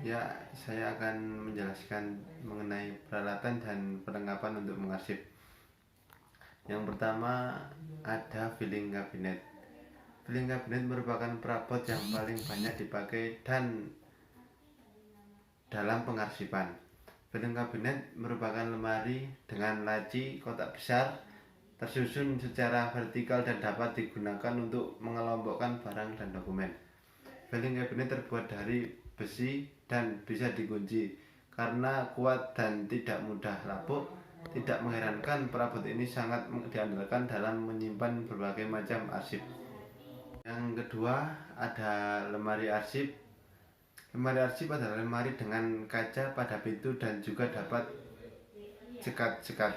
Ya, saya akan menjelaskan mengenai peralatan dan perlengkapan untuk mengarsip. Yang pertama ada filing cabinet. Filing cabinet merupakan perabot yang paling banyak dipakai dan dalam pengarsipan. Filing cabinet merupakan lemari dengan laci kotak besar tersusun secara vertikal dan dapat digunakan untuk mengelompokkan barang dan dokumen. Filing cabinet terbuat dari besi dan bisa dikunci karena kuat dan tidak mudah lapuk. Tidak mengherankan, perabot ini sangat diandalkan dalam menyimpan berbagai macam arsip. Yang kedua ada lemari arsip. Lemari arsip adalah lemari dengan kaca pada pintu dan juga dapat sekat-sekat.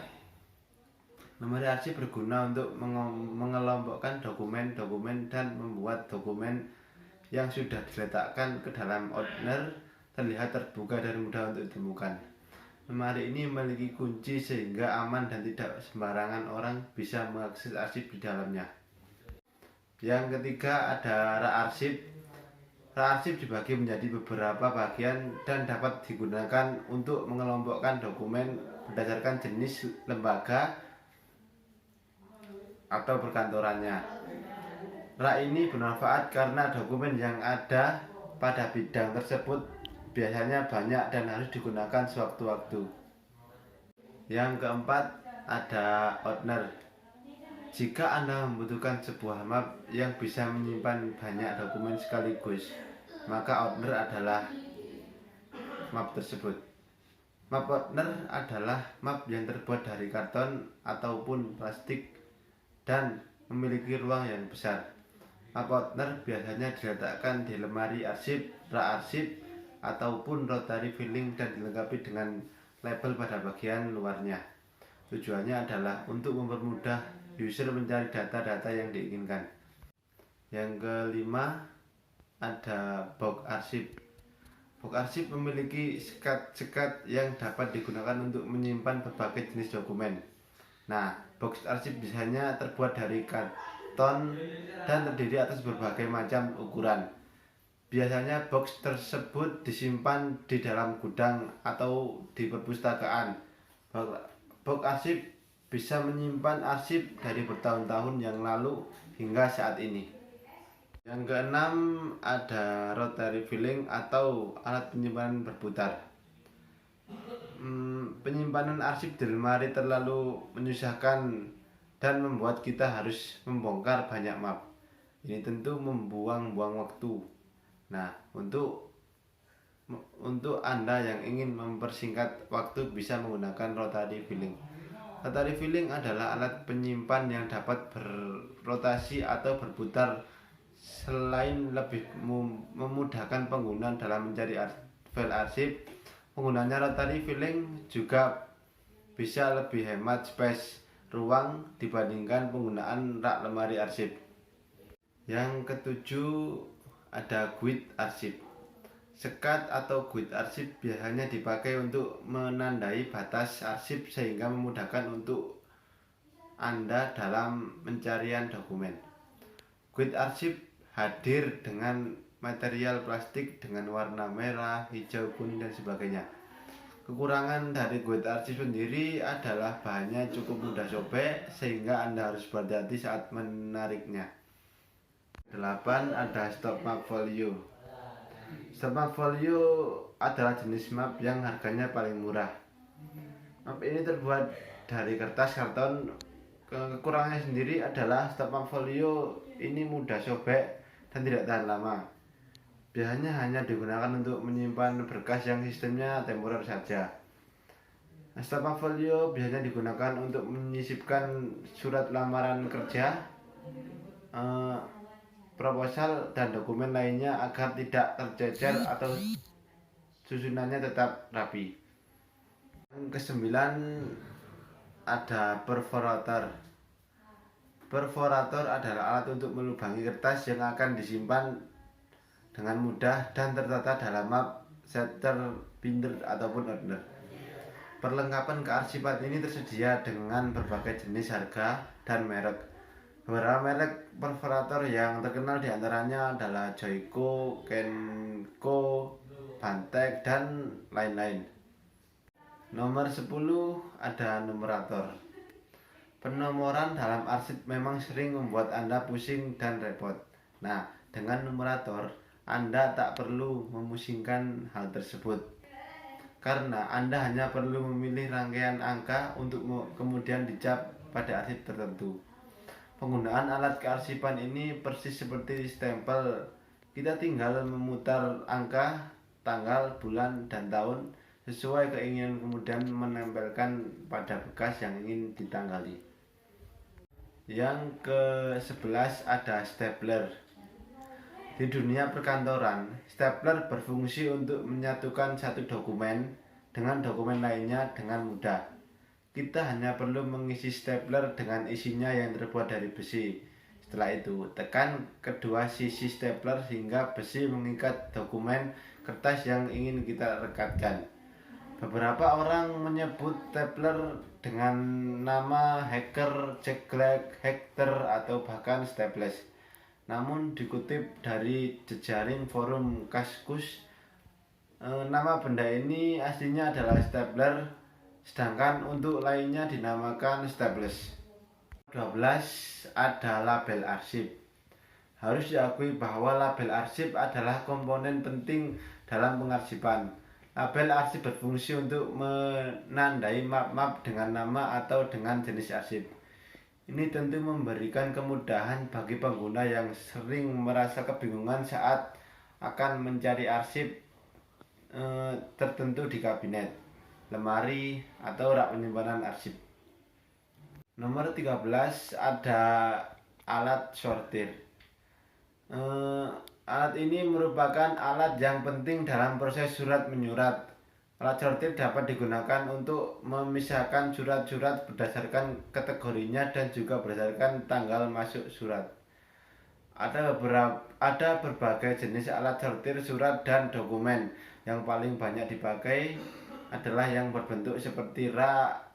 Lemari arsip berguna untuk mengelompokkan dokumen-dokumen dan membuat dokumen yang sudah diletakkan ke dalam ordner terlihat terbuka dan mudah untuk ditemukan. Lemari ini memiliki kunci sehingga aman dan tidak sembarangan orang bisa mengakses arsip di dalamnya. Yang ketiga ada rak arsip. Rak arsip dibagi menjadi beberapa bagian dan dapat digunakan untuk mengelompokkan dokumen berdasarkan jenis lembaga atau perkantorannya. Rak ini bermanfaat karena dokumen yang ada pada bidang tersebut biasanya banyak dan harus digunakan sewaktu-waktu. Yang keempat ada ordner. Jika Anda membutuhkan sebuah map yang bisa menyimpan banyak dokumen sekaligus, maka ordner adalah map tersebut. Map ordner adalah map yang terbuat dari karton ataupun plastik dan memiliki ruang yang besar. Map ordner biasanya diletakkan di lemari arsip, rak arsip, ataupun rotary filling dan dilengkapi dengan label pada bagian luarnya. Tujuannya adalah untuk mempermudah user mencari data-data yang diinginkan. Yang kelima ada box arsip. Box arsip memiliki sekat-sekat yang dapat digunakan untuk menyimpan berbagai jenis dokumen. Nah, box arsip biasanya terbuat dari karton dan terdiri atas berbagai macam ukuran. Biasanya box tersebut disimpan di dalam gudang atau di perpustakaan. Box arsip bisa menyimpan arsip dari bertahun-tahun yang lalu hingga saat ini. Yang keenam ada rotary filling atau alat penyimpanan berputar. Penyimpanan arsip di lemari terlalu menyusahkan dan membuat kita harus membongkar banyak map. Ini tentu membuang-buang waktu. Nah, untuk Anda yang ingin mempersingkat waktu bisa menggunakan rotary filling. Rotary filling adalah alat penyimpan yang dapat berrotasi atau berputar. Selain lebih memudahkan pengguna dalam mencari file arsip, penggunanya rotary filling juga bisa lebih hemat space ruang dibandingkan penggunaan rak lemari arsip. Yang ketujuh ada guide arsip. Sekat atau guide arsip biasanya dipakai untuk menandai batas arsip sehingga memudahkan untuk Anda dalam pencarian dokumen. Guide arsip hadir dengan material plastik dengan warna merah, hijau, kuning, dan sebagainya. Kekurangan dari guide arsip sendiri adalah bahannya cukup mudah sobek sehingga Anda harus berhati-hati saat menariknya. 8 ada stop map folio. Stop map folio adalah jenis map yang harganya paling murah. Map ini terbuat dari kertas karton. Kekurangannya sendiri adalah stop map folio ini mudah sobek dan tidak tahan lama. Biasanya hanya digunakan untuk menyimpan berkas yang sistemnya temporer saja. Stop map folio biasanya digunakan untuk menyisipkan surat lamaran kerja, proposal, dan dokumen lainnya agar tidak tercecer atau susunannya tetap rapi. Yang kesembilan ada perforator. Perforator adalah alat untuk melubangi kertas yang akan disimpan dengan mudah dan tertata dalam map, setter, binder, ataupun ordner. Perlengkapan kearsipan ini tersedia dengan berbagai jenis harga dan merek. Beberapa merek perforator yang terkenal diantaranya adalah Joico, Kenko, bantek, dan lain-lain. Nomor 10 ada numerator. Penomoran dalam arsip memang sering membuat Anda pusing dan repot. Nah, dengan numerator Anda tak perlu memusingkan hal tersebut, karena Anda hanya perlu memilih rangkaian angka untuk kemudian dicap pada arsip tertentu. Penggunaan alat kearsipan ini persis seperti stempel. Kita tinggal memutar angka, tanggal, bulan, dan tahun sesuai keinginan, kemudian menempelkan pada bekas yang ingin ditanggali. Yang ke-11 ada stapler. Di dunia perkantoran, stapler berfungsi untuk menyatukan satu dokumen dengan dokumen lainnya dengan mudah. Kita hanya perlu mengisi stapler dengan isinya yang terbuat dari besi. Setelah itu, tekan kedua sisi stapler hingga besi mengikat dokumen kertas yang ingin kita rekatkan. Beberapa orang menyebut stapler dengan nama hacker, jackleg, hector, atau bahkan staples. Namun dikutip dari jejaring forum Kaskus, nama benda ini aslinya adalah stapler, sedangkan untuk lainnya dinamakan staples. 12 ada label arsip. Harus diakui bahwa label arsip adalah komponen penting dalam pengarsipan. Label arsip berfungsi untuk menandai map-map dengan nama atau dengan jenis arsip. Ini tentu memberikan kemudahan bagi pengguna yang sering merasa kebingungan saat akan mencari arsip tertentu di kabinet, lemari, atau rak penyimpanan arsip. Nomor 13 ada alat sortir. Alat ini merupakan alat yang penting dalam proses surat menyurat. Alat sortir dapat digunakan untuk memisahkan surat-surat berdasarkan kategorinya dan juga berdasarkan tanggal masuk surat. Ada berbagai jenis alat sortir surat dan dokumen. Yang paling banyak dipakai adalah yang berbentuk seperti rak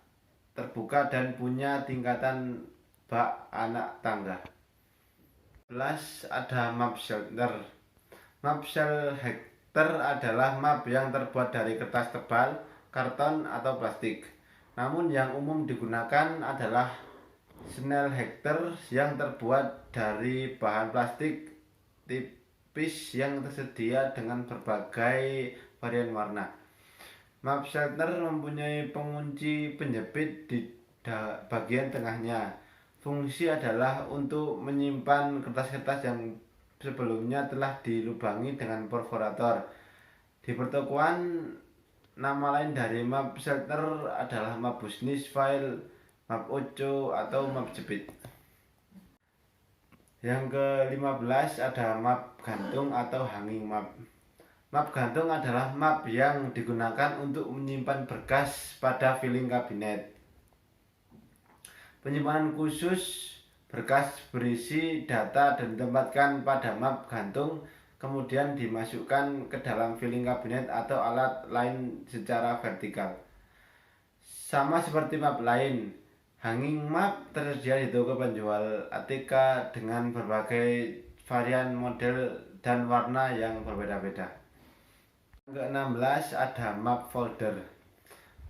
terbuka dan punya tingkatan bak anak tangga. 11 ada map shelter. Map shelter adalah map yang terbuat dari kertas tebal, karton, atau plastik. Namun yang umum digunakan adalah Snell Hector yang terbuat dari bahan plastik tipis yang tersedia dengan berbagai varian warna. Map shelter mempunyai pengunci penjepit di bagian tengahnya. Fungsi adalah untuk menyimpan kertas-kertas yang sebelumnya telah dilubangi dengan perforator. Di pertokoan, nama lain dari map shelter adalah map business file, map oco, atau map jepit. Yang ke-15 ada map gantung atau hanging map. Map gantung adalah map yang digunakan untuk menyimpan berkas pada filing kabinet. Penyimpanan khusus berkas berisi data dan ditempatkan pada map gantung, kemudian dimasukkan ke dalam filing kabinet atau alat lain secara vertikal. Sama seperti map lain, hanging map tersedia di toko penjual ATK dengan berbagai varian model dan warna yang berbeda-beda. Ke-16 ada map folder.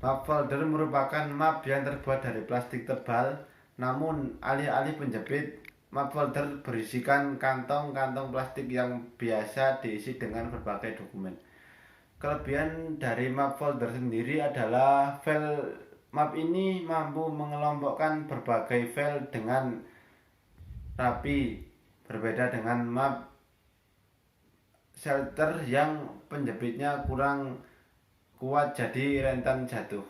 Map folder merupakan map yang terbuat dari plastik tebal, namun alih-alih penjepit, map folder berisikan kantong-kantong plastik yang biasa diisi dengan berbagai dokumen. Kelebihan dari map folder sendiri adalah file map ini mampu mengelompokkan berbagai file dengan rapi, berbeda dengan map shelter yang penjepitnya kurang kuat jadi rentan jatuh.